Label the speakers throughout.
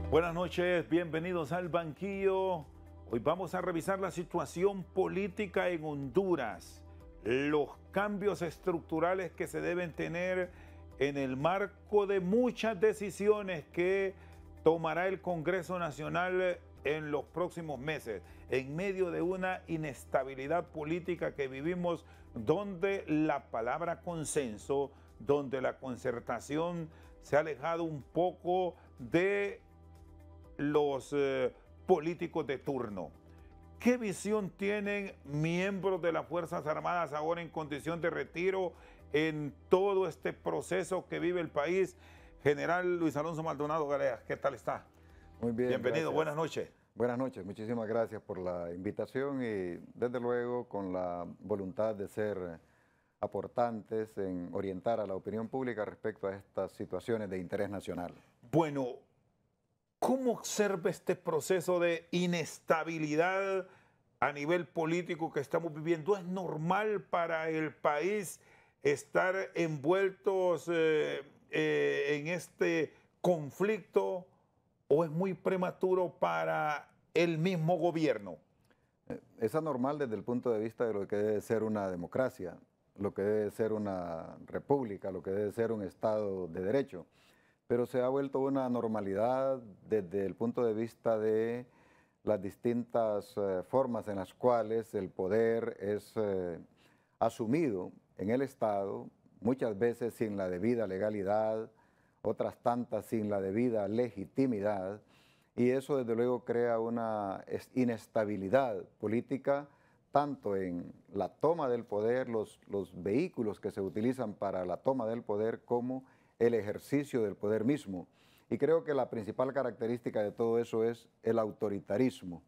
Speaker 1: Buenas noches, bienvenidos al banquillo. Hoy vamos a revisar la situación política en Honduras, los cambios estructurales que se deben tener en el marco de muchas decisiones que tomará el Congreso Nacional en los próximos meses, en medio de una inestabilidad política que vivimos, donde la palabra consenso, donde la concertación se ha alejado un poco de los políticos de turno. ¿Qué visión tienen miembros de las Fuerzas Armadas ahora en condición de retiro en todo este proceso que vive el país? General Luis Alonso Maldonado Galeas, ¿qué tal está?
Speaker 2: Muy bien,
Speaker 1: Bienvenido,
Speaker 2: gracias.
Speaker 1: buenas noches.
Speaker 2: Buenas noches, muchísimas gracias por la invitación y desde luego con la voluntad de ser aportantes en orientar a la opinión pública respecto a estas situaciones de interés nacional.
Speaker 1: Bueno, ¿cómo observa este proceso de inestabilidad a nivel político que estamos viviendo? ¿Es normal para el país estar envueltos en este conflicto o es muy prematuro para el mismo gobierno?
Speaker 2: Es anormal desde el punto de vista de lo que debe ser una democracia, lo que debe ser una república, lo que debe ser un Estado de Derecho, pero se ha vuelto una normalidad desde el punto de vista de las distintas formas en las cuales el poder es asumido en el Estado, muchas veces sin la debida legalidad, otras tantas sin la debida legitimidad, y eso desde luego crea una inestabilidad política tanto en la toma del poder, los vehículos que se utilizan para la toma del poder, como el ejercicio del poder mismo. Y creo que la principal característica de todo eso es el autoritarismo.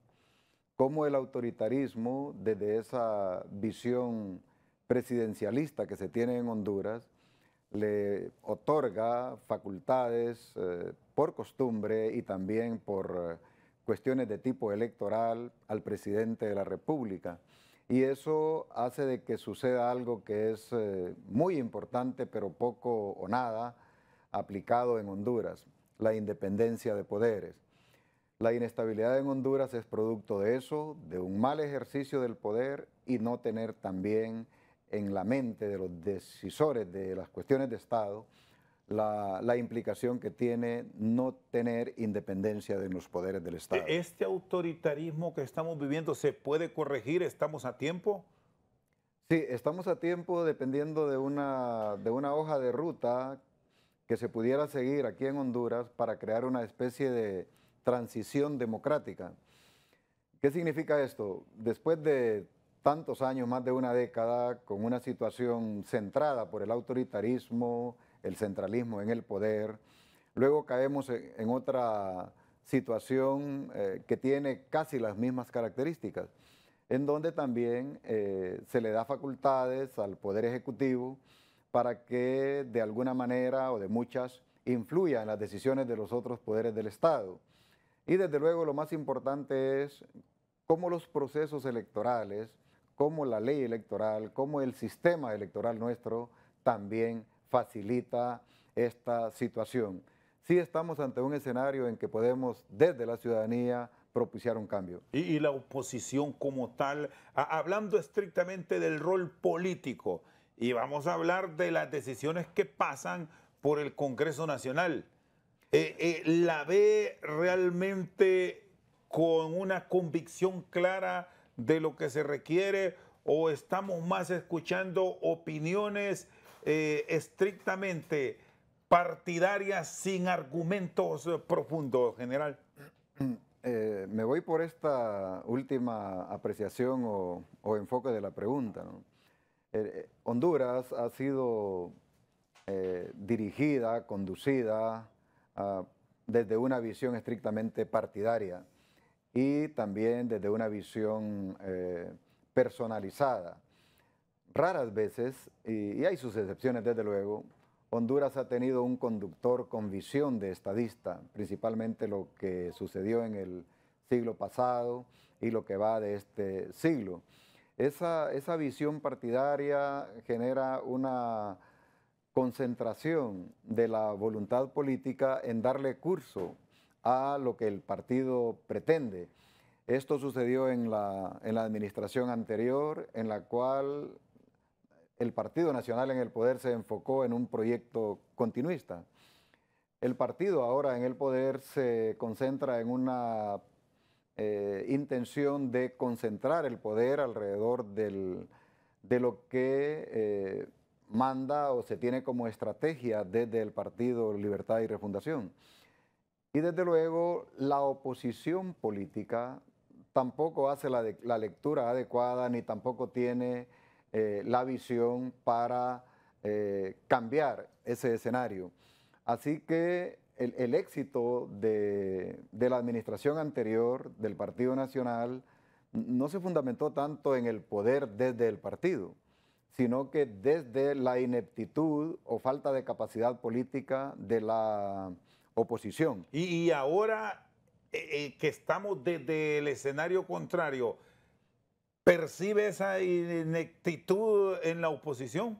Speaker 2: Cómo el autoritarismo, desde esa visión presidencialista que se tiene en Honduras, le otorga facultades por costumbre y también por cuestiones de tipo electoral al presidente de la República. Y eso hace de que suceda algo que es muy importante, pero poco o nada aplicado en Honduras: la independencia de poderes. La inestabilidad en Honduras es producto de eso, de un mal ejercicio del poder y no tener también en la mente de los decisores de las cuestiones de Estado la implicación que tiene no tener independencia de los poderes del Estado.
Speaker 1: ¿Este autoritarismo que estamos viviendo se puede corregir? ¿Estamos a tiempo?
Speaker 2: Sí, estamos a tiempo dependiendo de una hoja de ruta que se pudiera seguir aquí en Honduras para crear una especie de transición democrática. ¿Qué significa esto? Después de tantos años, más de una década, con una situación centrada por el autoritarismo, el centralismo en el poder, luego caemos en otra situación que tiene casi las mismas características, en donde también se le da facultades al Poder Ejecutivo para que de alguna manera o de muchas influya en las decisiones de los otros poderes del Estado. Y desde luego lo más importante es cómo los procesos electorales, cómo la ley electoral, cómo el sistema electoral nuestro también facilita esta situación. Sí estamos ante un escenario en que podemos desde la ciudadanía propiciar un cambio.
Speaker 1: Y la oposición como tal, hablando estrictamente del rol político, y vamos a hablar de las decisiones que pasan por el Congreso Nacional. ¿La ve realmente con una convicción clara de lo que se requiere o estamos más escuchando opiniones estrictamente partidarias sin argumentos profundos, general?
Speaker 2: Me voy por esta última apreciación o enfoque de la pregunta, ¿no? Honduras ha sido dirigida, conducida desde una visión estrictamente partidaria y también desde una visión personalizada. Raras veces, y hay sus excepciones desde luego, Honduras ha tenido un conductor con visión de estadista, principalmente lo que sucedió en el siglo pasado y lo que va de este siglo. Esa visión partidaria genera una concentración de la voluntad política en darle curso a lo que el partido pretende. Esto sucedió en la administración anterior, en la cual el Partido Nacional en el poder se enfocó en un proyecto continuista. El partido ahora en el poder se concentra en una intención de concentrar el poder alrededor de lo que manda o se tiene como estrategia desde el Partido Libertad y Refundación. Y desde luego la oposición política tampoco hace la lectura adecuada ni tampoco tiene la visión para cambiar ese escenario. Así que el éxito de la administración anterior del Partido Nacional no se fundamentó tanto en el poder desde el partido, sino que desde la ineptitud o falta de capacidad política de la oposición.
Speaker 1: Y ahora que estamos desde el escenario contrario, ¿percibe esa ineptitud en la oposición?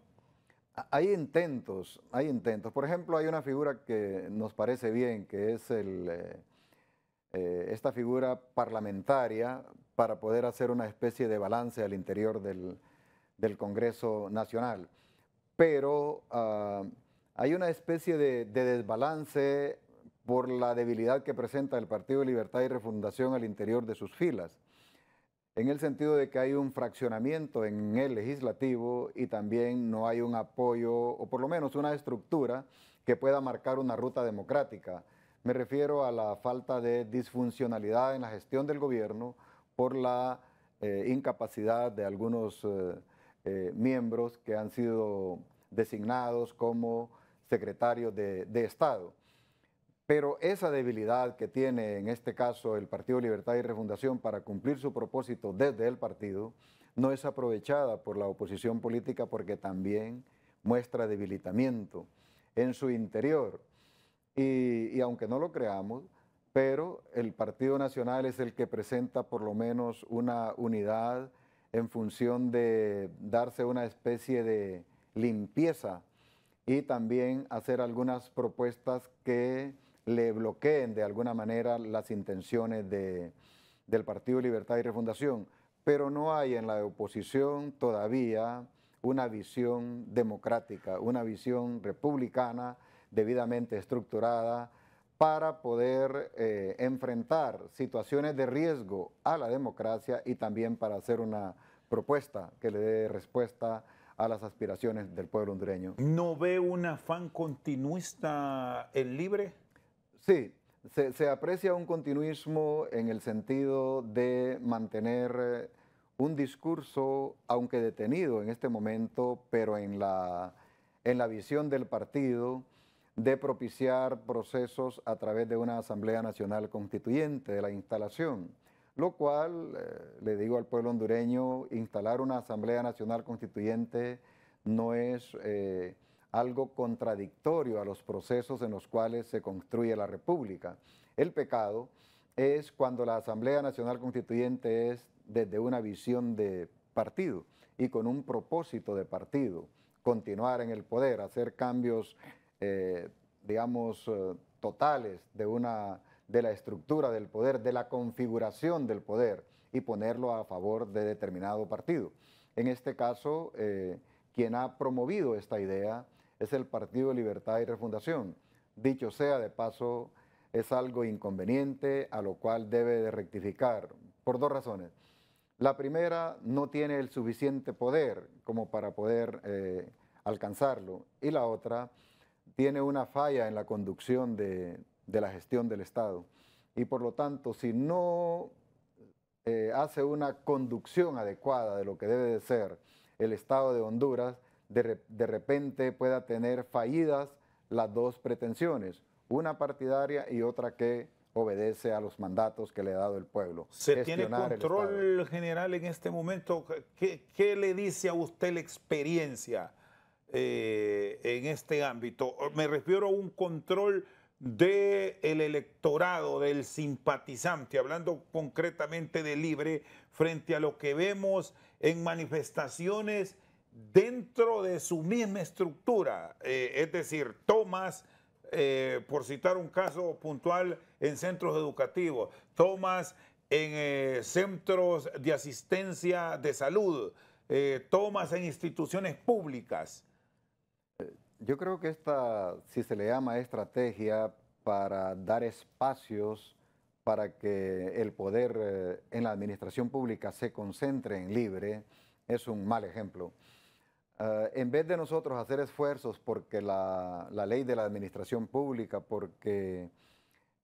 Speaker 2: Hay intentos, hay intentos. Por ejemplo, hay una figura que nos parece bien, que es esta figura parlamentaria para poder hacer una especie de balance al interior del Congreso Nacional. Pero hay una especie de desbalance por la debilidad que presenta el Partido de Libertad y Refundación al interior de sus filas, en el sentido de que hay un fraccionamiento en el legislativo y también no hay un apoyo, o por lo menos una estructura que pueda marcar una ruta democrática. Me refiero a la falta de disfuncionalidad en la gestión del gobierno por la incapacidad de algunos miembros que han sido designados como secretarios de Estado. Pero esa debilidad que tiene en este caso el Partido Libertad y Refundación para cumplir su propósito desde el partido no es aprovechada por la oposición política porque también muestra debilitamiento en su interior. Y aunque no lo creamos, pero el Partido Nacional es el que presenta por lo menos una unidad en función de darse una especie de limpieza y también hacer algunas propuestas que le bloqueen de alguna manera las intenciones del Partido Libertad y Refundación, pero no hay en la oposición todavía una visión democrática, una visión republicana debidamente estructurada para poder enfrentar situaciones de riesgo a la democracia y también para hacer una propuesta que le dé respuesta a las aspiraciones del pueblo hondureño.
Speaker 1: ¿No ve un afán continuista en Libre?
Speaker 2: Sí, se aprecia un continuismo en el sentido de mantener un discurso, aunque detenido en este momento, pero en la visión del partido, de propiciar procesos a través de una Asamblea Nacional Constituyente, de la instalación, lo cual, le digo al pueblo hondureño, instalar una Asamblea Nacional Constituyente no es algo contradictorio a los procesos en los cuales se construye la República. El pecado es cuando la Asamblea Nacional Constituyente es desde una visión de partido y con un propósito de partido, continuar en el poder, hacer cambios, digamos, totales de la estructura del poder, de la configuración del poder y ponerlo a favor de determinado partido. En este caso, quien ha promovido esta idea es el Partido Libertad y Refundación. Dicho sea de paso, es algo inconveniente a lo cual debe de rectificar por dos razones. La primera, no tiene el suficiente poder como para poder alcanzarlo. Y la otra, tiene una falla en la conducción de la gestión del Estado. Y por lo tanto, si no hace una conducción adecuada de lo que debe de ser el Estado de Honduras, de repente pueda tener fallidas las dos pretensiones, una partidaria y otra que obedece a los mandatos que le ha dado el pueblo.
Speaker 1: ¿Se tiene control general en este momento? ¿Qué le dice a usted la experiencia en este ámbito? Me refiero a un control del electorado, del simpatizante, hablando concretamente de Libre, frente a lo que vemos en manifestaciones dentro de su misma estructura, es decir, tomas por citar un caso puntual, en centros educativos, tomas en centros de asistencia de salud, tomas en instituciones públicas.
Speaker 2: Yo creo que esta, si se le llama estrategia para dar espacios para que el poder en la administración pública se concentre en libre, es un mal ejemplo. En vez de nosotros hacer esfuerzos porque la ley de la administración pública, porque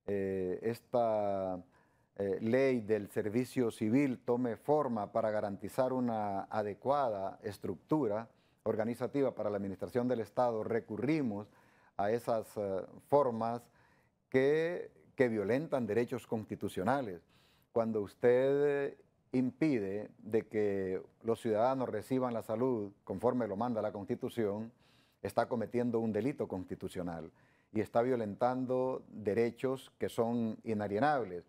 Speaker 2: esta ley del servicio civil tome forma para garantizar una adecuada estructura organizativa para la administración del Estado, recurrimos a esas formas que violentan derechos constitucionales. Cuando usted impide de que los ciudadanos reciban la salud conforme lo manda la Constitución, está cometiendo un delito constitucional y está violentando derechos que son inalienables.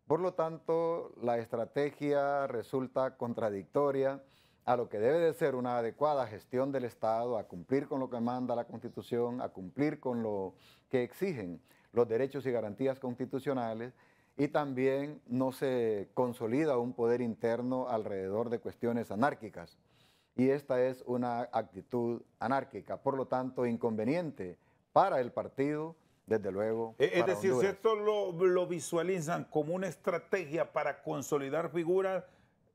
Speaker 2: Por lo tanto, la estrategia resulta contradictoria a lo que debe de ser una adecuada gestión del Estado, a cumplir con lo que manda la Constitución, a cumplir con lo que exigen los derechos y garantías constitucionales, y también no se consolida un poder interno alrededor de cuestiones anárquicas. Y esta es una actitud anárquica, por lo tanto inconveniente para el partido, desde luego.
Speaker 1: Es decir,
Speaker 2: Honduras.
Speaker 1: si esto lo visualizan como una estrategia para consolidar figuras,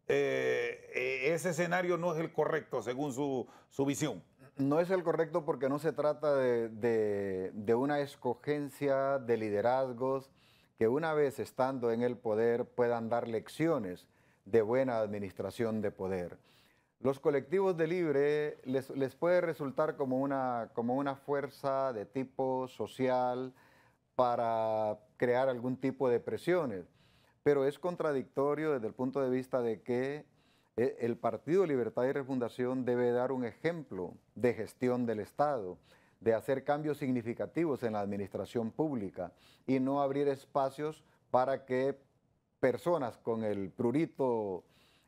Speaker 1: ese escenario no es el correcto según su visión.
Speaker 2: No es el correcto porque no se trata de una escogencia de liderazgos que una vez estando en el poder puedan dar lecciones de buena administración de poder. Los colectivos de libre les puede resultar como una fuerza de tipo social para crear algún tipo de presiones, pero es contradictorio desde el punto de vista de que el Partido Libertad y Refundación debe dar un ejemplo de gestión del Estado, de hacer cambios significativos en la administración pública y no abrir espacios para que personas con el prurito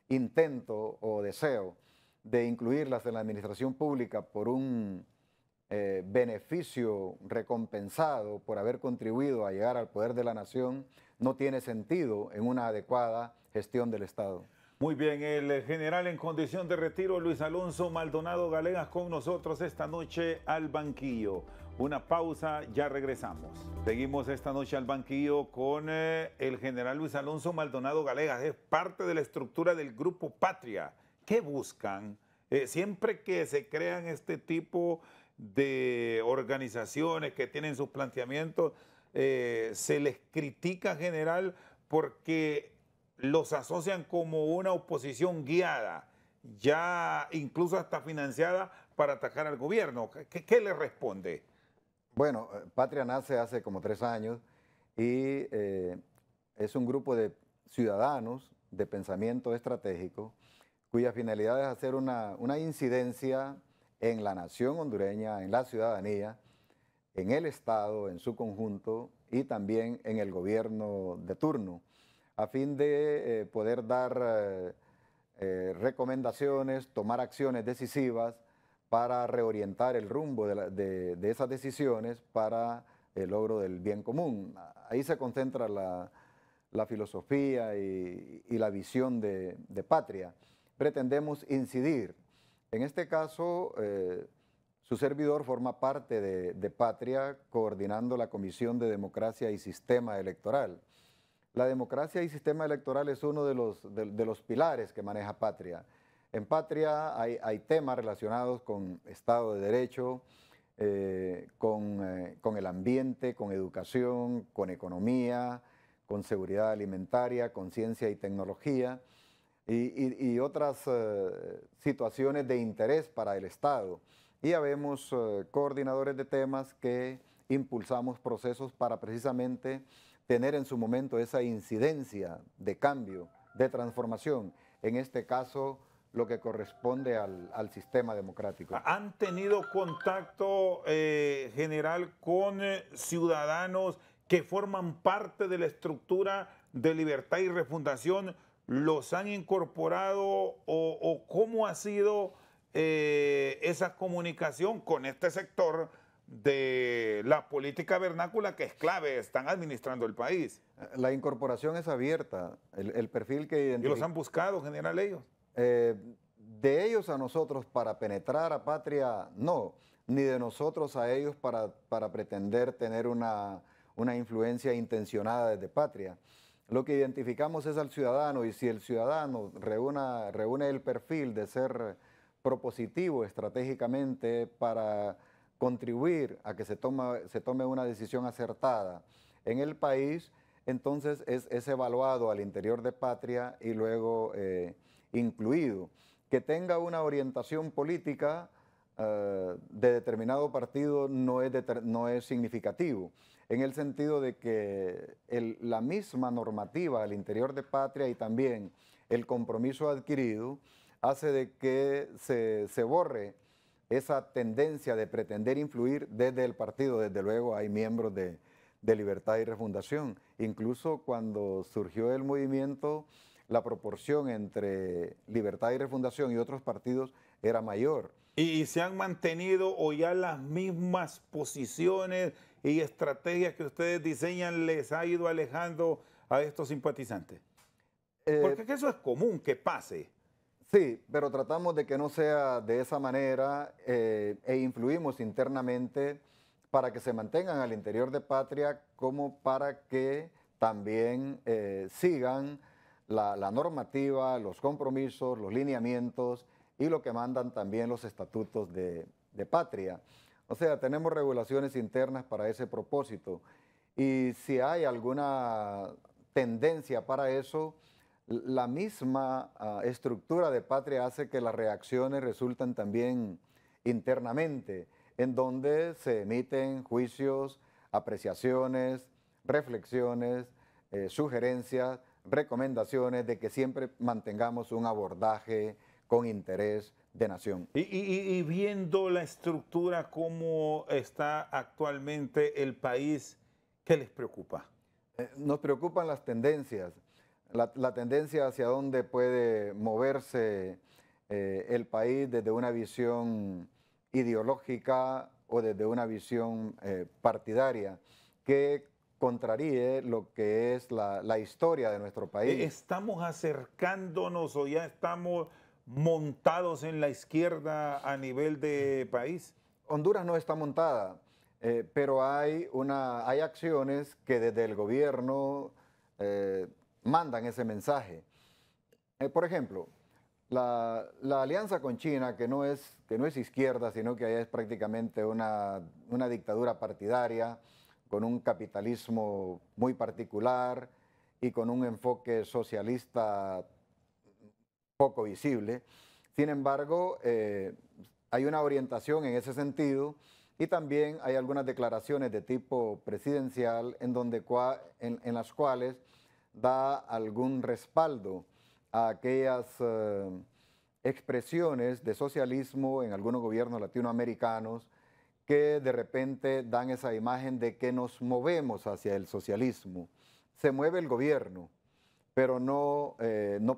Speaker 2: intento o deseo de incluirlas en la administración pública por un beneficio recompensado por haber contribuido a llegar al poder de la nación, no tiene sentido en una adecuada gestión del Estado.
Speaker 1: Muy bien, el general en condición de retiro, Luis Alonso Maldonado Galegas, con nosotros esta noche al banquillo. Una pausa, ya regresamos. Seguimos esta noche al banquillo con el general Luis Alonso Maldonado Galegas. Es parte de la estructura del Grupo Patria. ¿Qué buscan? Siempre que se crean este tipo de organizaciones que tienen sus planteamientos, se les critica, general, porque los asocian como una oposición guiada, ya incluso hasta financiada para atacar al gobierno. ¿Qué le responde?
Speaker 2: Bueno, Patria nace hace como 3 años y es un grupo de ciudadanos de pensamiento estratégico cuya finalidad es hacer una incidencia en la nación hondureña, en la ciudadanía, en el Estado, en su conjunto y también en el gobierno de turno, a fin de poder dar recomendaciones, tomar acciones decisivas para reorientar el rumbo de esas decisiones para el logro del bien común. Ahí se concentra la filosofía y la visión de Patria. Pretendemos incidir. En este caso, su servidor forma parte de Patria, coordinando la Comisión de Democracia y Sistema Electoral. La democracia y sistema electoral es uno de los pilares que maneja Patria. En Patria hay temas relacionados con Estado de Derecho, con el ambiente, con educación, con economía, con seguridad alimentaria, con ciencia y tecnología y otras situaciones de interés para el Estado. Y habemos coordinadores de temas que impulsamos procesos para precisamente tener en su momento esa incidencia de cambio, de transformación, en este caso lo que corresponde al sistema democrático.
Speaker 1: ¿Han tenido contacto, general, con ciudadanos que forman parte de la estructura de Libertad y Refundación? ¿Los han incorporado o cómo ha sido esa comunicación con este sector de la política vernácula que es clave, están administrando el país.
Speaker 2: La incorporación es abierta. El perfil que
Speaker 1: Y los
Speaker 2: identifica.
Speaker 1: han buscado, general, ellos.
Speaker 2: Eh, de ellos a nosotros para penetrar a Patria, no, ni de nosotros a ellos para pretender tener una influencia intencionada desde Patria. Lo que identificamos es al ciudadano, y si el ciudadano reúne el perfil de ser propositivo estratégicamente para contribuir a que se tome una decisión acertada en el país, entonces es evaluado al interior de Patria y luego incluido. Que tenga una orientación política de determinado partido no es significativo, en el sentido de que la misma normativa al interior de Patria y también el compromiso adquirido hace de que se borre esa tendencia de pretender influir desde el partido. Desde luego hay miembros de Libertad y Refundación. Incluso cuando surgió el movimiento, la proporción entre Libertad y Refundación y otros partidos era mayor.
Speaker 1: ¿Y se han mantenido o ya las mismas posiciones y estrategias que ustedes diseñan les ha ido alejando a estos simpatizantes? Porque eso es común que pase.
Speaker 2: Sí, pero tratamos de que no sea de esa manera e influimos internamente para que se mantengan al interior de Patria, como para que también sigan la normativa, los compromisos, los lineamientos y lo que mandan también los estatutos de Patria. O sea, tenemos regulaciones internas para ese propósito. Y si hay alguna tendencia para eso, la misma estructura de Patria hace que las reacciones resulten también internamente, en donde se emiten juicios, apreciaciones, reflexiones, sugerencias, recomendaciones de que siempre mantengamos un abordaje con interés de nación.
Speaker 1: Y viendo la estructura, cómo está actualmente el país, ¿qué les preocupa?
Speaker 2: Nos preocupan las tendencias, la tendencia hacia dónde puede moverse el país desde una visión ideológica o desde una visión partidaria que contraríe lo que es la historia de nuestro país.
Speaker 1: ¿Estamos acercándonos o ya estamos montados en la izquierda a nivel de país?
Speaker 2: Honduras no está montada, pero hay acciones que desde el gobierno mandan ese mensaje. Por ejemplo, la alianza con China, que no es izquierda, sino que es prácticamente una dictadura partidaria, con un capitalismo muy particular y con un enfoque socialista poco visible. Sin embargo, hay una orientación en ese sentido y también hay algunas declaraciones de tipo presidencial en las cuales da algún respaldo a aquellas expresiones de socialismo en algunos gobiernos latinoamericanos que de repente dan esa imagen de que nos movemos hacia el socialismo. Se mueve el gobierno, pero no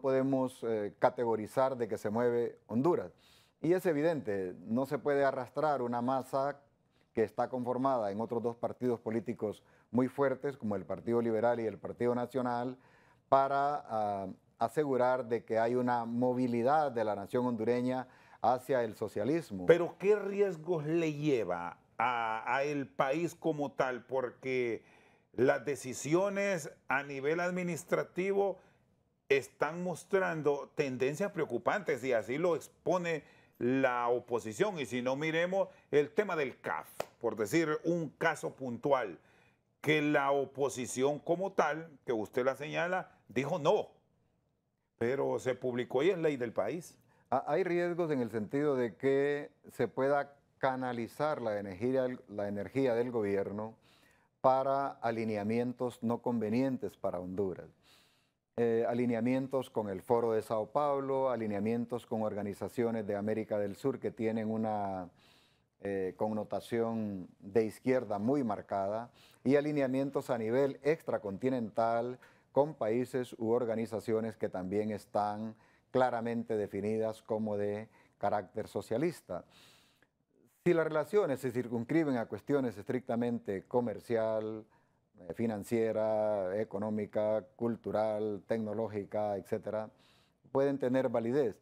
Speaker 2: podemos categorizar de que se mueve Honduras. Y es evidente, no se puede arrastrar una masa que está conformada en otros dos partidos políticos muy fuertes, como el Partido Liberal y el Partido Nacional, para asegurar de que hay una movilidad de la nación hondureña hacia el socialismo.
Speaker 1: Pero ¿qué riesgos le lleva a el país como tal? Porque las decisiones a nivel administrativo están mostrando tendencias preocupantes y así lo expone la oposición. Y si no, miremos el tema del CAF, por decir un caso puntual, que la oposición como tal, que usted la señala, dijo no, pero se publicó y es ley del país.
Speaker 2: Hay riesgos en el sentido de que se pueda canalizar la energía del gobierno para alineamientos no convenientes para Honduras. Alineamientos con el Foro de Sao Paulo, alineamientos con organizaciones de América del Sur que tienen una connotación de izquierda muy marcada y alineamientos a nivel extracontinental con países u organizaciones que también están claramente definidas como de carácter socialista. Si las relaciones se circunscriben a cuestiones estrictamente comercial, financiera, económica, cultural, tecnológica, etcétera, pueden tener validez.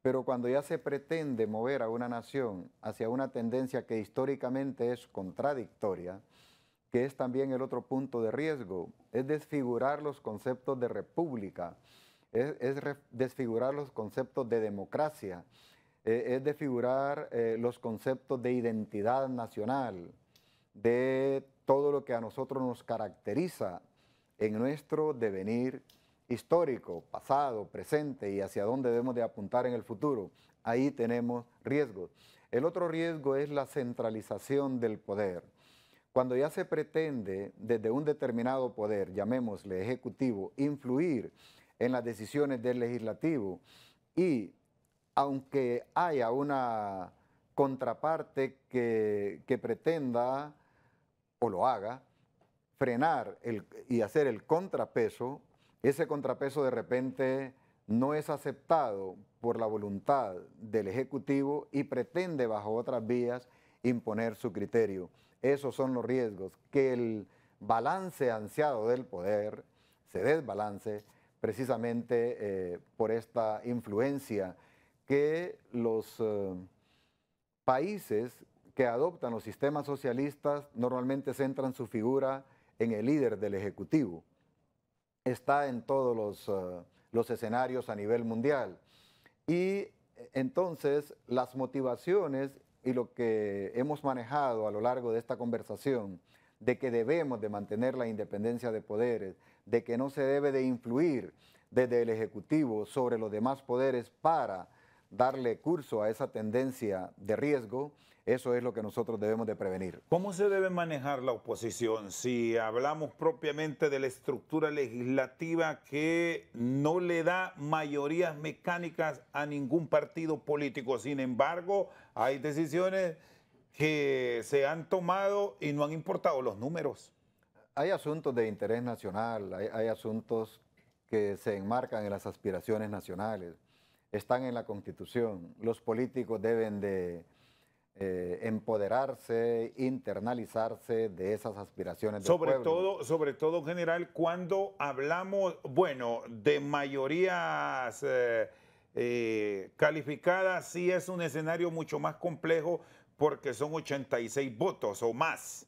Speaker 2: Pero cuando ya se pretende mover a una nación hacia una tendencia que históricamente es contradictoria, que es también el otro punto de riesgo, es desfigurar los conceptos de república, desfigurar los conceptos de democracia, es desfigurar los conceptos de identidad nacional, de todo lo que a nosotros nos caracteriza en nuestro devenir histórico, pasado, presente y hacia dónde debemos de apuntar en el futuro. Ahí tenemos riesgos. El otro riesgo es la centralización del poder. Cuando ya se pretende desde un determinado poder, llamémosle ejecutivo, influir en las decisiones del legislativo y aunque haya una contraparte que pretenda o lo haga, frenar y hacer el contrapeso, ese contrapeso de repente no es aceptado por la voluntad del Ejecutivo y pretende bajo otras vías imponer su criterio. Esos son los riesgos, que el balance ansiado del poder se desbalance precisamente por esta influencia que los países que adoptan los sistemas socialistas normalmente centran su figura en el líder del Ejecutivo. Está en todos los escenarios a nivel mundial. Y entonces las motivaciones y lo que hemos manejado a lo largo de esta conversación, de que debemos de mantener la independencia de poderes, de que no se debe de influir desde el Ejecutivo sobre los demás poderes para darle curso a esa tendencia de riesgo, eso es lo que nosotros debemos de prevenir.
Speaker 1: ¿Cómo se debe manejar la oposición si hablamos propiamente de la estructura legislativa que no le da mayorías mecánicas a ningún partido político? Sin embargo, hay decisiones que se han tomado y no han importado los números.
Speaker 2: Hay asuntos de interés nacional, hay asuntos que se enmarcan en las aspiraciones nacionales, están en la Constitución. Los políticos deben de empoderarse, internalizarse de esas aspiraciones del pueblo.
Speaker 1: Sobre todo, general, cuando hablamos, bueno, de mayorías calificadas, sí es un escenario mucho más complejo porque son 86 votos o más.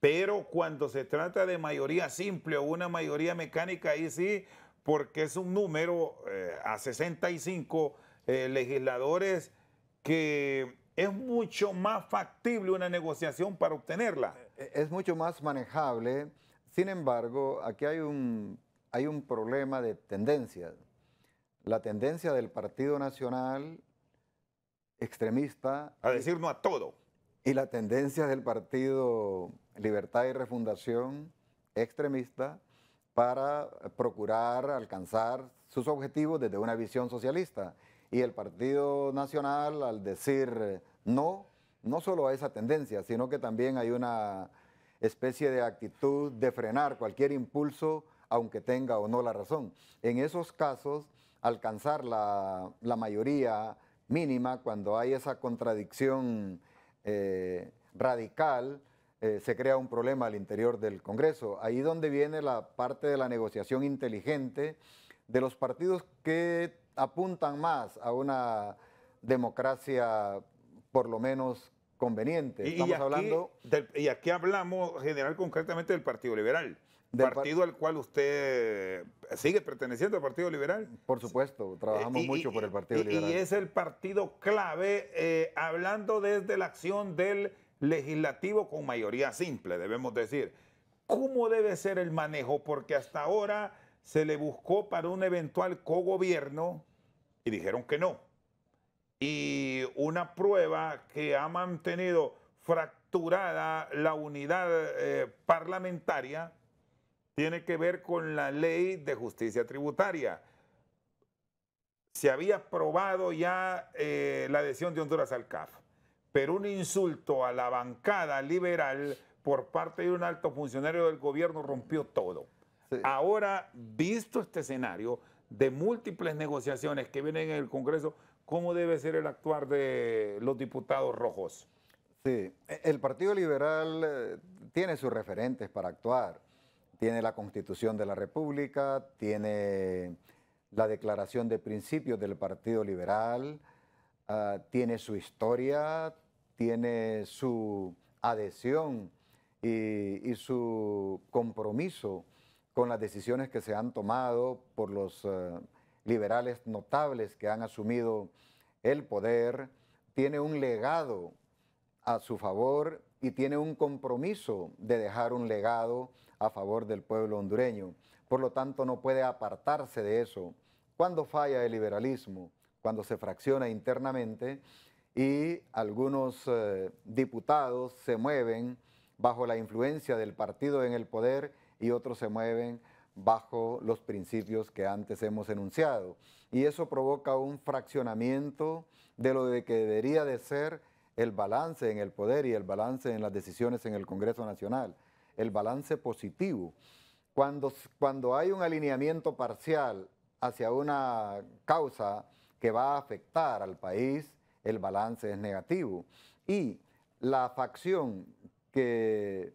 Speaker 1: Pero cuando se trata de mayoría simple o una mayoría mecánica, ahí sí, porque es un número a 65 legisladores que es mucho más factible una negociación para obtenerla.
Speaker 2: Es mucho más manejable. Sin embargo, aquí hay un problema de tendencias. La tendencia del Partido Nacional extremista.
Speaker 1: A decir no a todo.
Speaker 2: Y la tendencia del Partido Libertad y Refundación extremista para procurar alcanzar sus objetivos desde una visión socialista. Y el Partido Nacional, al decir no solo a esa tendencia, sino que también hay una especie de actitud de frenar cualquier impulso, aunque tenga o no la razón. En esos casos, alcanzar la mayoría mínima, cuando hay esa contradicción radical, se crea un problema al interior del Congreso. Ahí donde viene la parte de la negociación inteligente de los partidos que apuntan más a una democracia por lo menos conveniente.
Speaker 1: Y aquí hablamos general concretamente del Partido Liberal. Partido al cual usted sigue perteneciendo al Partido Liberal.
Speaker 2: Por supuesto, trabajamos mucho por el Partido Liberal.
Speaker 1: Y es el partido clave, hablando desde la acción del legislativo con mayoría simple, debemos decir. ¿Cómo debe ser el manejo? Porque hasta ahora se le buscó para un eventual cogobierno y dijeron que no. Y una prueba que ha mantenido fracturada la unidad parlamentaria tiene que ver con la ley de justicia tributaria. Se había aprobado ya la adhesión de Honduras al CAF, pero un insulto a la bancada liberal por parte de un alto funcionario del gobierno rompió todo. Sí. Ahora, visto este escenario de múltiples negociaciones que vienen en el Congreso, ¿cómo debe ser el actuar de los diputados rojos?
Speaker 2: Sí, el Partido Liberal tiene sus referentes para actuar. Tiene la Constitución de la República, tiene la Declaración de Principios del Partido Liberal, tiene su historia, tiene su adhesión y su compromiso con las decisiones que se han tomado por los liberales notables que han asumido el poder, tiene un legado a su favor y tiene un compromiso de dejar un legado a favor del pueblo hondureño. Por lo tanto, no puede apartarse de eso. Cuando falla el liberalismo, cuando se fracciona internamente y algunos diputados se mueven bajo la influencia del partido en el poder y otros se mueven bajo los principios que antes hemos enunciado. Y eso provoca un fraccionamiento de lo de que debería de ser el balance en el poder y el balance en las decisiones en el Congreso Nacional, el balance positivo. Cuando hay un alineamiento parcial hacia una causa que va a afectar al país, el balance es negativo. Y la facción que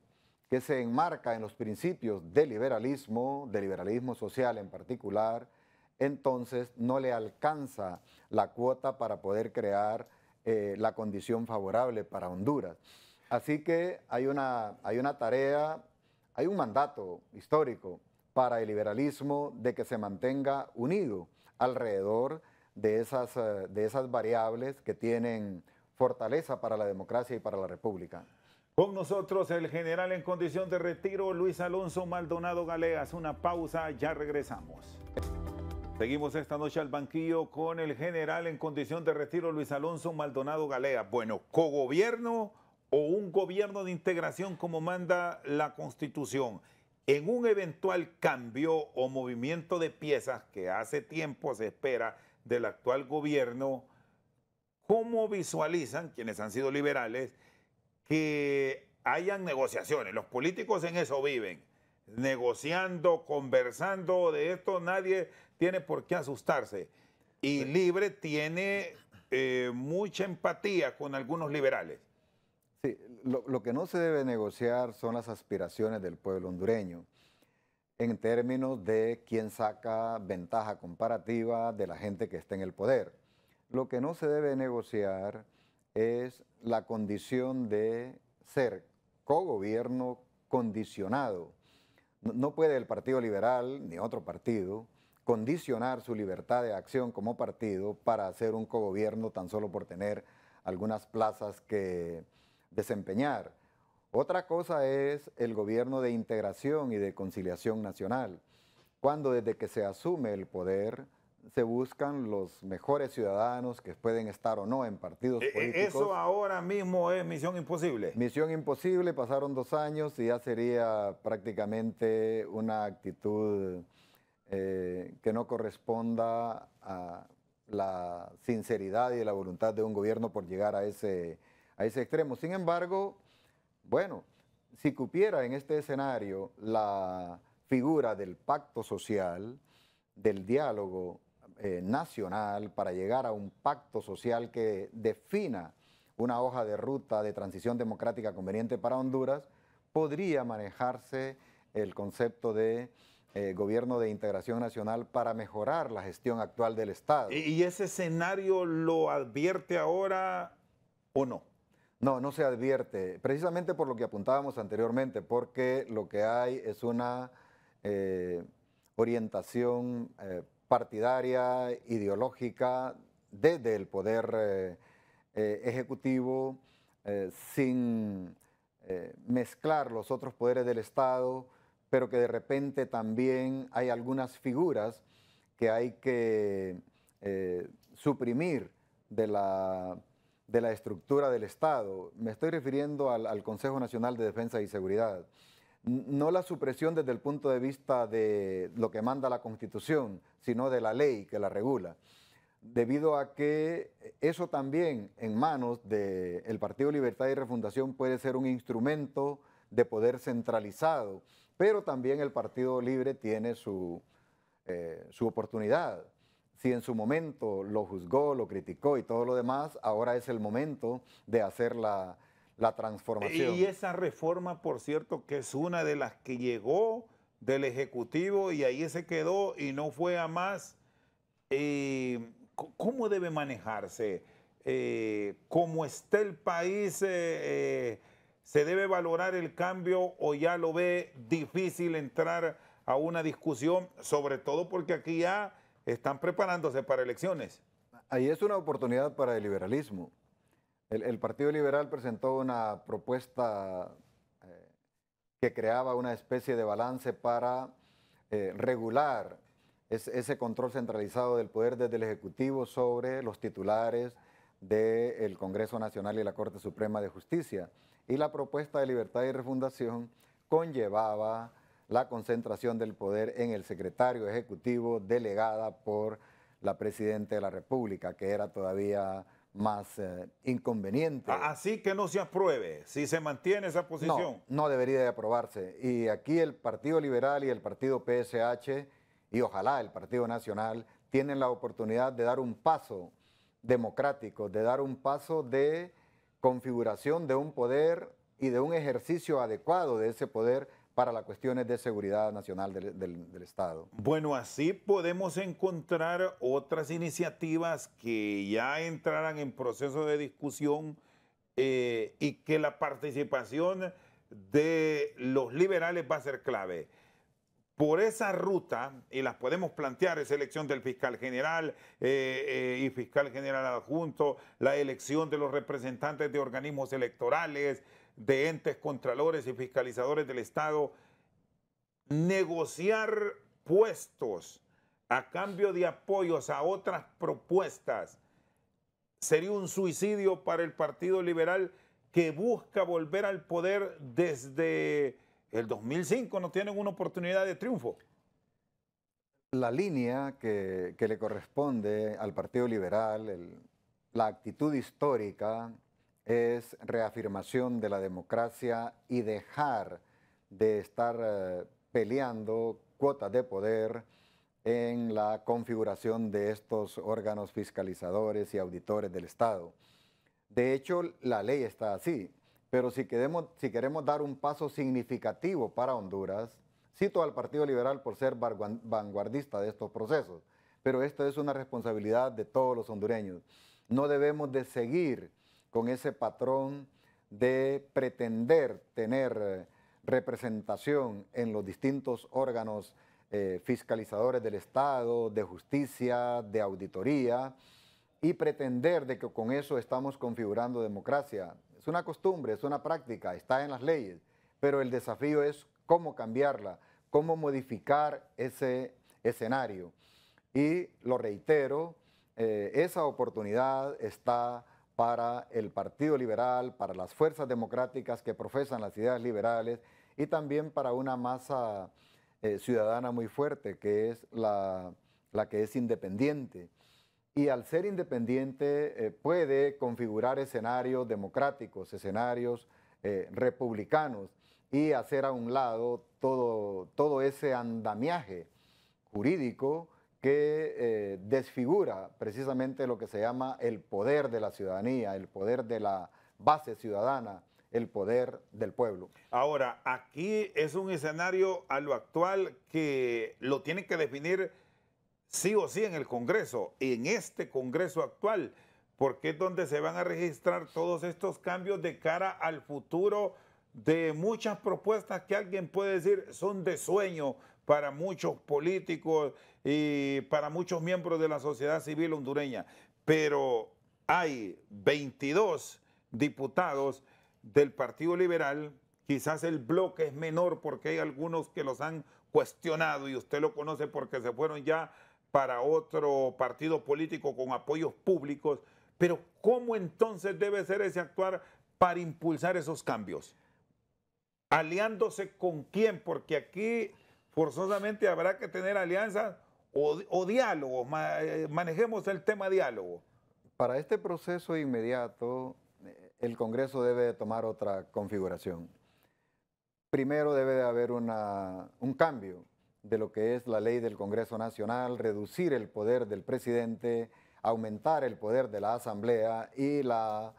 Speaker 2: se enmarca en los principios del liberalismo social en particular, entonces no le alcanza la cuota para poder crear la condición favorable para Honduras. Así que hay una tarea, hay un mandato histórico para el liberalismo de que se mantenga unido alrededor de esas variables que tienen fortaleza para la democracia y para la república.
Speaker 1: Con nosotros el general en condición de retiro, Luis Alonso Maldonado Galeas. Una pausa, ya regresamos. Seguimos esta noche al banquillo con el general en condición de retiro, Luis Alonso Maldonado Galeas. Bueno, ¿cogobierno o un gobierno de integración como manda la Constitución? En un eventual cambio o movimiento de piezas que hace tiempo se espera del actual gobierno, ¿cómo visualizan quienes han sido liberales que hayan negociaciones? Los políticos en eso viven, negociando, conversando. De esto nadie tiene por qué asustarse. Y Libre tiene mucha empatía con algunos liberales.
Speaker 2: Sí, lo que no se debe negociar son las aspiraciones del pueblo hondureño en términos de quién saca ventaja comparativa de la gente que está en el poder. Lo que no se debe negociar es la condición de ser cogobierno condicionado. No puede el Partido Liberal ni otro partido condicionar su libertad de acción como partido para hacer un cogobierno tan solo por tener algunas plazas que desempeñar. Otra cosa es el gobierno de integración y de conciliación nacional, cuando desde que se asume el poder se buscan los mejores ciudadanos que pueden estar o no en partidos políticos.
Speaker 1: ¿Eso ahora mismo es misión imposible?
Speaker 2: Misión imposible, pasaron 2 años y ya sería prácticamente una actitud que no corresponda a la sinceridad y la voluntad de un gobierno por llegar a ese extremo. Sin embargo, bueno, si cupiera en este escenario la figura del pacto social, del diálogo nacional para llegar a un pacto social que defina una hoja de ruta de transición democrática conveniente para Honduras, podría manejarse el concepto de gobierno de integración nacional para mejorar la gestión actual del Estado.
Speaker 1: ¿Y ese escenario lo advierte ahora o no?
Speaker 2: No, no se advierte, precisamente por lo que apuntábamos anteriormente, porque lo que hay es una orientación partidaria, ideológica, desde el poder ejecutivo, sin mezclar los otros poderes del Estado, pero que de repente también hay algunas figuras que hay que suprimir de la estructura del Estado. Me estoy refiriendo al Consejo Nacional de Defensa y Seguridad. No la supresión desde el punto de vista de lo que manda la Constitución, sino de la ley que la regula. Debido a que eso también en manos del Partido Libertad y Refundación puede ser un instrumento de poder centralizado, pero también el Partido Libre tiene su oportunidad. Si en su momento lo juzgó, lo criticó y todo lo demás, ahora es el momento de hacer la la transformación.
Speaker 1: Y esa reforma, por cierto, que es una de las que llegó del Ejecutivo y ahí se quedó y no fue a más. ¿Cómo debe manejarse? ¿Cómo está el país? ¿Se debe valorar el cambio o ya lo ve difícil entrar a una discusión? Sobre todo porque aquí ya están preparándose para elecciones.
Speaker 2: Ahí es una oportunidad para el liberalismo. El Partido Liberal presentó una propuesta que creaba una especie de balance para regular ese control centralizado del poder desde el Ejecutivo sobre los titulares del Congreso Nacional y la Corte Suprema de Justicia. Y la propuesta de Libertad y Refundación conllevaba la concentración del poder en el secretario ejecutivo delegada por la Presidenta de la República, que era todavía más inconveniente.
Speaker 1: Así que no se apruebe, si se mantiene esa posición.
Speaker 2: No, no debería de aprobarse. Y aquí el Partido Liberal y el Partido PSH, y ojalá el Partido Nacional, tienen la oportunidad de dar un paso democrático, de dar un paso de configuración de un poder y de un ejercicio adecuado de ese poder para las cuestiones de seguridad nacional del Estado.
Speaker 1: Bueno, así podemos encontrar otras iniciativas que ya entrarán en proceso de discusión y que la participación de los liberales va a ser clave. Por esa ruta, y las podemos plantear, es elección del fiscal general y fiscal general adjunto, la elección de los representantes de organismos electorales, de entes contralores y fiscalizadores del Estado, negociar puestos a cambio de apoyos a otras propuestas sería un suicidio para el Partido Liberal que busca volver al poder desde el 2005. No tienen una oportunidad de triunfo.
Speaker 2: La línea que le corresponde al Partido Liberal, la actitud histórica, es reafirmación de la democracia y dejar de estar peleando cuotas de poder en la configuración de estos órganos fiscalizadores y auditores del Estado. De hecho, la ley está así, pero si queremos dar un paso significativo para Honduras, cito al Partido Liberal por ser vanguardista de estos procesos, pero esto es una responsabilidad de todos los hondureños. No debemos de seguir con ese patrón de pretender tener representación en los distintos órganos fiscalizadores del Estado, de justicia, de auditoría, y pretender de que con eso estamos configurando democracia. Es una costumbre, es una práctica, está en las leyes, pero el desafío es cómo cambiarla, cómo modificar ese escenario. Y lo reitero, esa oportunidad está para el Partido Liberal, para las fuerzas democráticas que profesan las ideas liberales y también para una masa ciudadana muy fuerte, que es la que es independiente. Y al ser independiente puede configurar escenarios democráticos, escenarios republicanos y hacer a un lado todo ese andamiaje jurídico que desfigura precisamente lo que se llama el poder de la ciudadanía, el poder de la base ciudadana, el poder del pueblo.
Speaker 1: Ahora, aquí es un escenario a lo actual que lo tienen que definir sí o sí en el Congreso, en este Congreso actual, porque es donde se van a registrar todos estos cambios de cara al futuro de muchas propuestas que alguien puede decir son de sueño para muchos políticos y para muchos miembros de la sociedad civil hondureña. Pero hay 22 diputados del Partido Liberal, quizás el bloque es menor porque hay algunos que los han cuestionado y usted lo conoce porque se fueron ya para otro partido político con apoyos públicos, pero ¿cómo entonces debe ser ese actuar para impulsar esos cambios? ¿Aliándose con quién? Porque aquí forzosamente habrá que tener alianzas o diálogos, manejemos el tema diálogo.
Speaker 2: Para este proceso inmediato, el Congreso debe de tomar otra configuración. Primero debe de haber un cambio de lo que es la ley del Congreso Nacional, reducir el poder del presidente, aumentar el poder de la Asamblea y la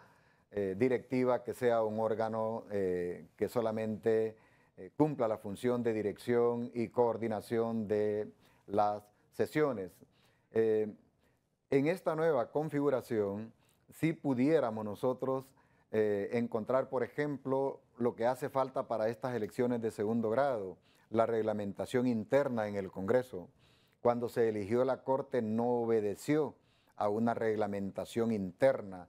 Speaker 2: directiva que sea un órgano que solamente cumpla la función de dirección y coordinación de las sesiones. En esta nueva configuración, si pudiéramos nosotros encontrar, por ejemplo, lo que hace falta para estas elecciones de segundo grado, la reglamentación interna en el Congreso. Cuando se eligió la Corte no obedeció a una reglamentación interna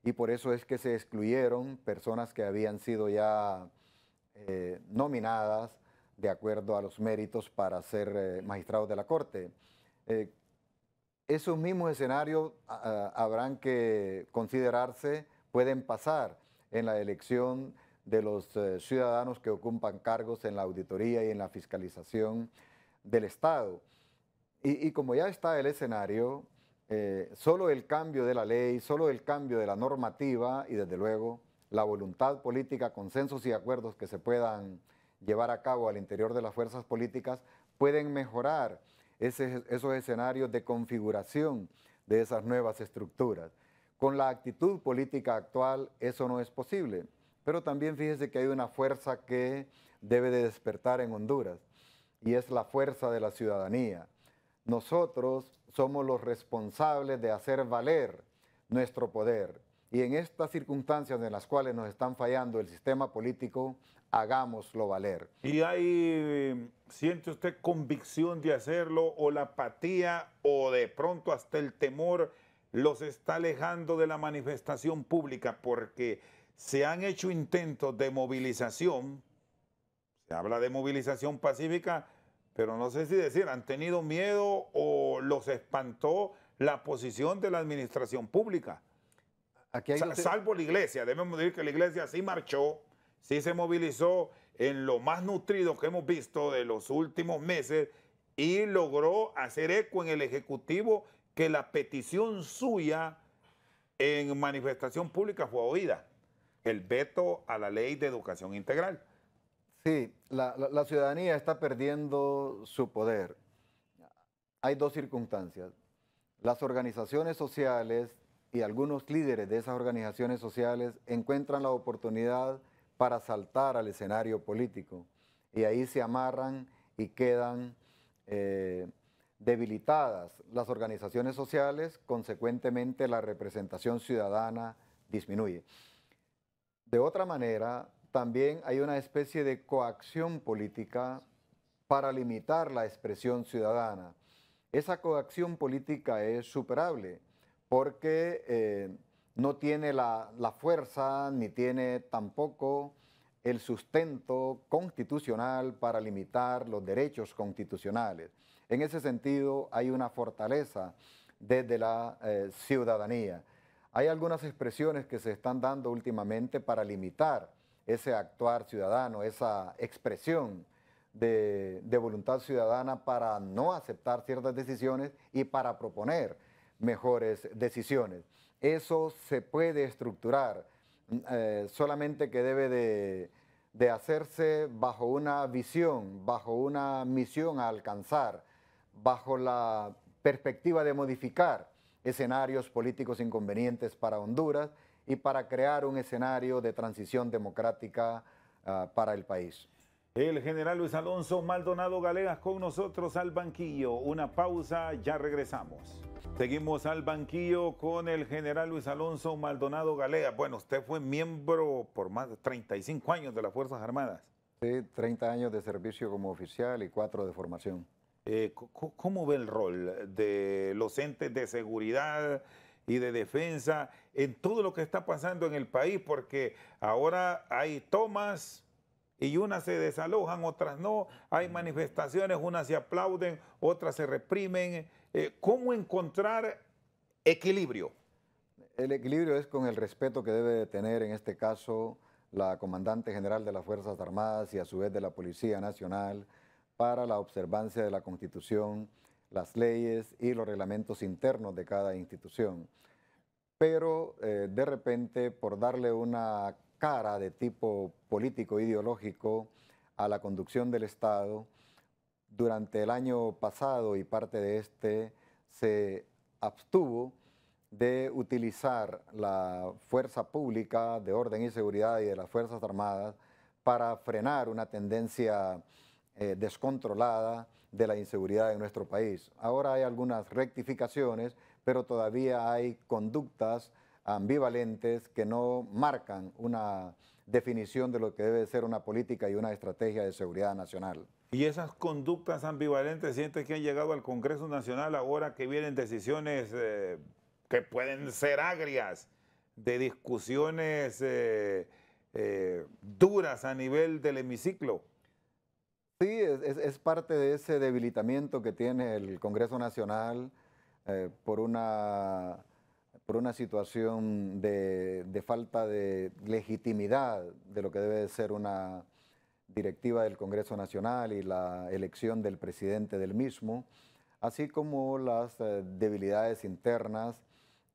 Speaker 2: y por eso es que se excluyeron personas que habían sido ya nominadas de acuerdo a los méritos para ser magistrados de la Corte. Esos mismos escenarios habrán que considerarse, pueden pasar en la elección de los ciudadanos que ocupan cargos en la auditoría y en la fiscalización del Estado. Y como ya está el escenario, solo el cambio de la ley, solo el cambio de la normativa y desde luego la voluntad política, consensos y acuerdos que se puedan llevar a cabo al interior de las fuerzas políticas pueden mejorar esos escenarios de configuración de esas nuevas estructuras. Con la actitud política actual eso no es posible, pero también fíjese que hay una fuerza que debe de despertar en Honduras y es la fuerza de la ciudadanía. Nosotros somos los responsables de hacer valer nuestro poder y en estas circunstancias en las cuales nos están fallando el sistema político, hagámoslo valer.
Speaker 1: ¿Y siente usted convicción de hacerlo o la apatía o de pronto hasta el temor los está alejando de la manifestación pública? Porque se han hecho intentos de movilización, se habla de movilización pacífica, pero no sé si decir, han tenido miedo o los espantó la posición de la administración pública.
Speaker 2: Aquí hay
Speaker 1: salvo la iglesia, debemos decir que la iglesia sí marchó, sí se movilizó en lo más nutrido que hemos visto de los últimos meses y logró hacer eco en el Ejecutivo que la petición suya en manifestación pública fue oída, el veto a la ley de educación integral.
Speaker 2: Sí, la ciudadanía está perdiendo su poder. Hay dos circunstancias. Las organizaciones sociales y algunos líderes de esas organizaciones sociales encuentran la oportunidad para saltar al escenario político y ahí se amarran y quedan debilitadas las organizaciones sociales, consecuentemente la representación ciudadana disminuye. De otra manera, también hay una especie de coacción política para limitar la expresión ciudadana. Esa coacción política es superable porque no tiene la fuerza ni tiene tampoco el sustento constitucional para limitar los derechos constitucionales. En ese sentido, hay una fortaleza desde la ciudadanía. Hay algunas expresiones que se están dando últimamente para limitar ese actuar ciudadano, esa expresión de voluntad ciudadana para no aceptar ciertas decisiones y para proponer mejores decisiones. Eso se puede estructurar, solamente que debe de hacerse bajo una visión, bajo una misión a alcanzar, bajo la perspectiva de modificar escenarios políticos inconvenientes para Honduras y para crear un escenario de transición democrática para el país.
Speaker 1: El general Luis Alonso Maldonado Galeas con nosotros al banquillo. Una pausa, ya regresamos. Seguimos al banquillo con el general Luis Alonso Maldonado Galeas. Bueno, usted fue miembro por más de 35 años de las Fuerzas Armadas.
Speaker 2: Sí, 30 años de servicio como oficial y 4 de formación.
Speaker 1: ¿Cómo ve el rol de los entes de seguridad y de defensa en todo lo que está pasando en el país? Porque ahora hay tomas y unas se desalojan, otras no. Hay manifestaciones, unas se aplauden, otras se reprimen. ¿Cómo encontrar equilibrio?
Speaker 2: El equilibrio es con el respeto que debe de tener en este caso la comandante general de las Fuerzas Armadas y a su vez de la Policía Nacional para la observancia de la Constitución, las leyes y los reglamentos internos de cada institución. Pero de repente, por darle una cara de tipo político ideológico a la conducción del Estado, durante el año pasado y parte de este se abstuvo de utilizar la fuerza pública de orden y seguridad y de las Fuerzas Armadas para frenar una tendencia descontrolada de la inseguridad en nuestro país. Ahora hay algunas rectificaciones, pero todavía hay conductas ambivalentes que no marcan una definición de lo que debe ser una política y una estrategia de seguridad nacional.
Speaker 1: Y esas conductas ambivalentes, ¿sientes que han llegado al Congreso Nacional ahora que vienen decisiones que pueden ser agrias, de discusiones duras a nivel del hemiciclo?
Speaker 2: Sí, es parte de ese debilitamiento que tiene el Congreso Nacional por una situación de falta de legitimidad de lo que debe de ser una directiva del Congreso Nacional y la elección del presidente del mismo, así como las debilidades internas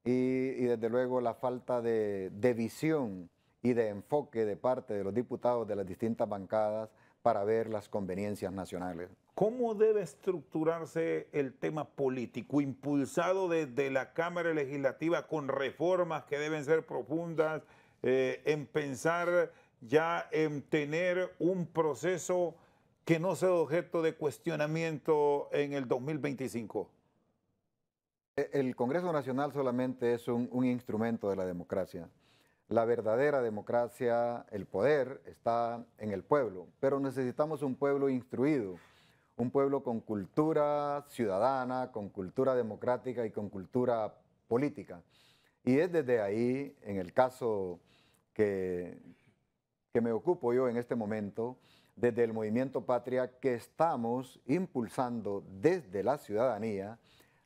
Speaker 2: y desde luego la falta de visión y de enfoque de parte de los diputados de las distintas bancadas para ver las conveniencias nacionales.
Speaker 1: ¿Cómo debe estructurarse el tema político, impulsado desde la Cámara Legislativa con reformas que deben ser profundas, en pensar ya en tener un proceso que no sea objeto de cuestionamiento en el 2025?
Speaker 2: El Congreso Nacional solamente es un instrumento de la democracia. La verdadera democracia, el poder, está en el pueblo, pero necesitamos un pueblo instruido, un pueblo con cultura ciudadana, con cultura democrática y con cultura política. Y es desde ahí, en el caso que me ocupo yo en este momento, desde el Movimiento Patria, que estamos impulsando desde la ciudadanía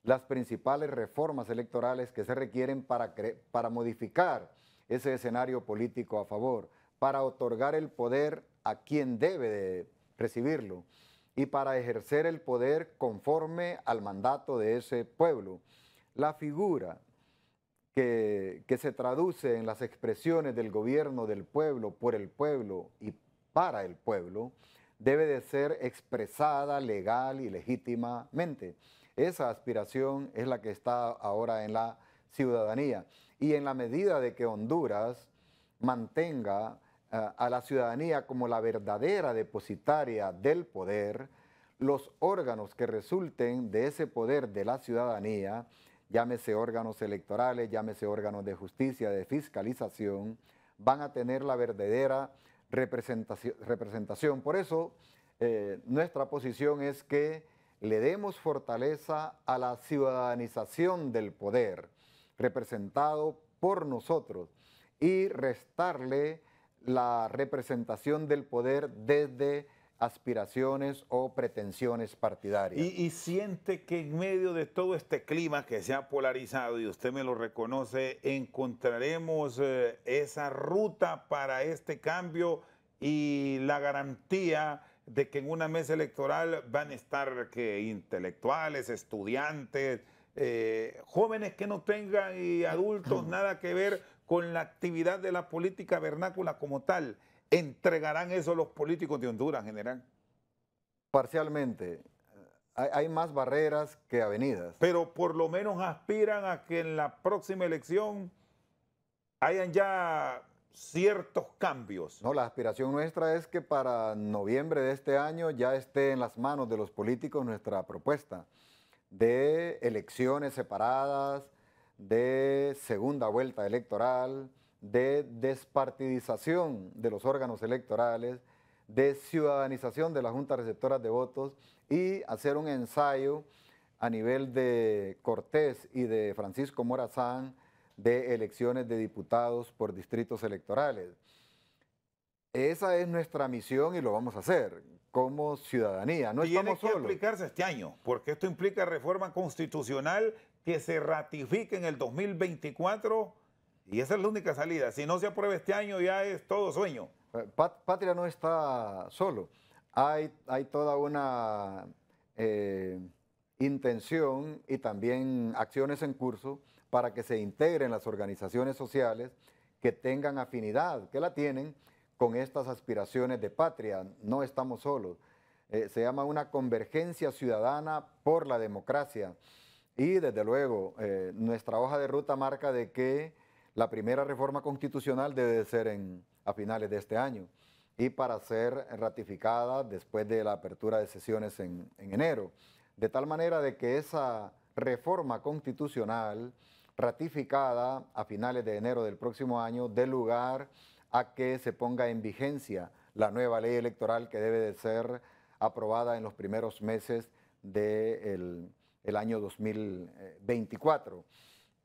Speaker 2: las principales reformas electorales que se requieren para modificar ese escenario político a favor, para otorgar el poder a quien debe de recibirlo y para ejercer el poder conforme al mandato de ese pueblo. La figura que se traduce en las expresiones del gobierno del pueblo, por el pueblo y para el pueblo, debe de ser expresada legal y legítimamente. Esa aspiración es la que está ahora en la ciudadanía. Y en la medida de que Honduras mantenga a la ciudadanía como la verdadera depositaria del poder, los órganos que resulten de ese poder de la ciudadanía, llámese órganos electorales, llámese órganos de justicia, de fiscalización, van a tener la verdadera representación. Por eso, nuestra posición es que le demos fortaleza a la ciudadanización del poder, representado por nosotros, y restarle la representación del poder desde aspiraciones o pretensiones partidarias.
Speaker 1: Y siente que en medio de todo este clima que se ha polarizado, y usted me lo reconoce, encontraremos esa ruta para este cambio y la garantía de que en una mesa electoral van a estar intelectuales, estudiantes, jóvenes que no tengan y adultos nada que ver con la actividad de la política vernácula como tal. ¿Entregarán eso los políticos de Honduras, general?
Speaker 2: Parcialmente. Hay más barreras que avenidas.
Speaker 1: Pero por lo menos aspiran a que en la próxima elección hayan ya ciertos cambios.
Speaker 2: No, la aspiración nuestra es que para noviembre de este año ya esté en las manos de los políticos nuestra propuesta de elecciones separadas, de segunda vuelta electoral, de despartidización de los órganos electorales, de ciudadanización de las juntas receptoras de votos y hacer un ensayo a nivel de Cortés y de Francisco Morazán de elecciones de diputados por distritos electorales. Esa es nuestra misión y lo vamos a hacer como ciudadanía. No estamos solos.
Speaker 1: Tiene que aplicarse este año, porque esto implica reforma constitucional que se ratifique en el 2024 y esa es la única salida. Si no se aprueba este año ya es todo sueño.
Speaker 2: Patria no está solo. Hay toda una intención y también acciones en curso para que se integren las organizaciones sociales que tengan afinidad, que la tienen con estas aspiraciones de patria. No estamos solos. Se llama una convergencia ciudadana por la democracia. Y desde luego, nuestra hoja de ruta marca de que la primera reforma constitucional debe de ser a finales de este año y para ser ratificada después de la apertura de sesiones en enero. De tal manera de que esa reforma constitucional ratificada a finales de enero del próximo año dé lugar a que se ponga en vigencia la nueva ley electoral que debe de ser aprobada en los primeros meses del año 2024.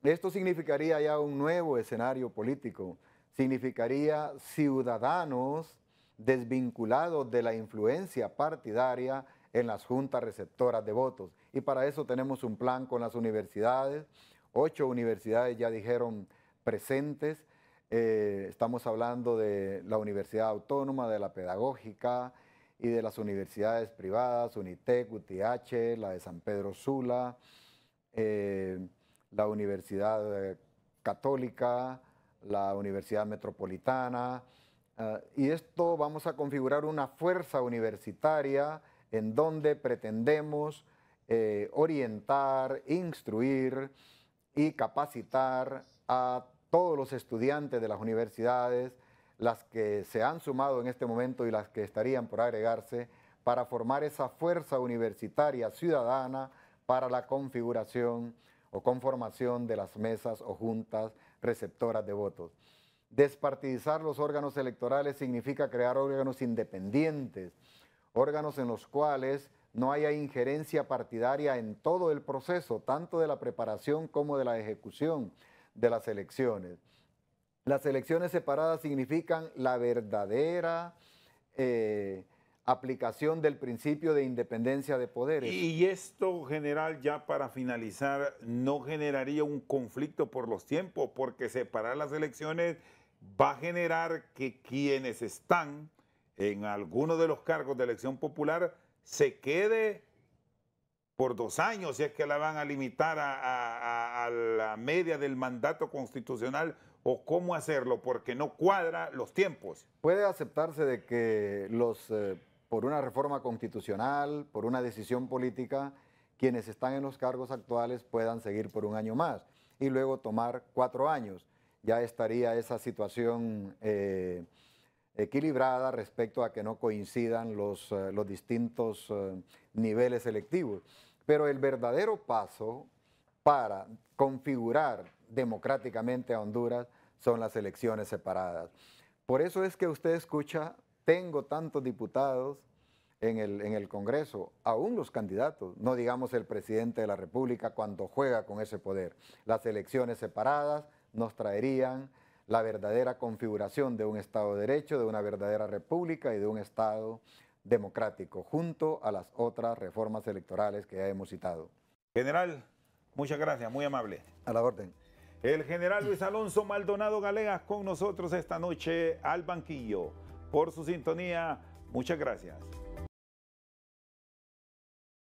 Speaker 2: Esto significaría ya un nuevo escenario político, significaría ciudadanos desvinculados de la influencia partidaria en las juntas receptoras de votos. Y para eso tenemos un plan con las universidades. 8 universidades ya dijeron presentes. Estamos hablando de la Universidad Autónoma, de la Pedagógica y de las universidades privadas, UNITEC, UTH, la de San Pedro Sula, la Universidad Católica, la Universidad Metropolitana. Y esto vamos a configurar una fuerza universitaria en donde pretendemos orientar, instruir y capacitar a todos los estudiantes de las universidades, las que se han sumado en este momento y las que estarían por agregarse, para formar esa fuerza universitaria ciudadana para la configuración o conformación de las mesas o juntas receptoras de votos. Despartidizar los órganos electorales significa crear órganos independientes, órganos en los cuales no haya injerencia partidaria en todo el proceso, tanto de la preparación como de la ejecución de las elecciones. Las elecciones separadas significan la verdadera aplicación del principio de independencia de poderes.
Speaker 1: Y esto, general, ya para finalizar, ¿no generaría un conflicto por los tiempos? Porque separar las elecciones va a generar que quienes están en alguno de los cargos de elección popular se quede por 2 años, si es que la van a limitar a la media del mandato constitucional, o cómo hacerlo, porque no cuadra los tiempos.
Speaker 2: Puede aceptarse de que por una reforma constitucional, por una decisión política, quienes están en los cargos actuales puedan seguir por 1 año más y luego tomar 4 años. Ya estaría esa situación equilibrada respecto a que no coincidan los distintos niveles electivos. Pero el verdadero paso para configurar democráticamente a Honduras son las elecciones separadas. Por eso es que usted escucha, tengo tantos diputados en el Congreso, aún los candidatos, no digamos el presidente de la República cuando juega con ese poder. Las elecciones separadas nos traerían la verdadera configuración de un Estado de Derecho, de una verdadera república y de un Estado democrático, junto a las otras reformas electorales que ya hemos citado.
Speaker 1: General, muchas gracias, muy amable.
Speaker 2: A la orden.
Speaker 1: El general Luis Alonso Maldonado Galeas con nosotros esta noche al banquillo. Por su sintonía, muchas gracias.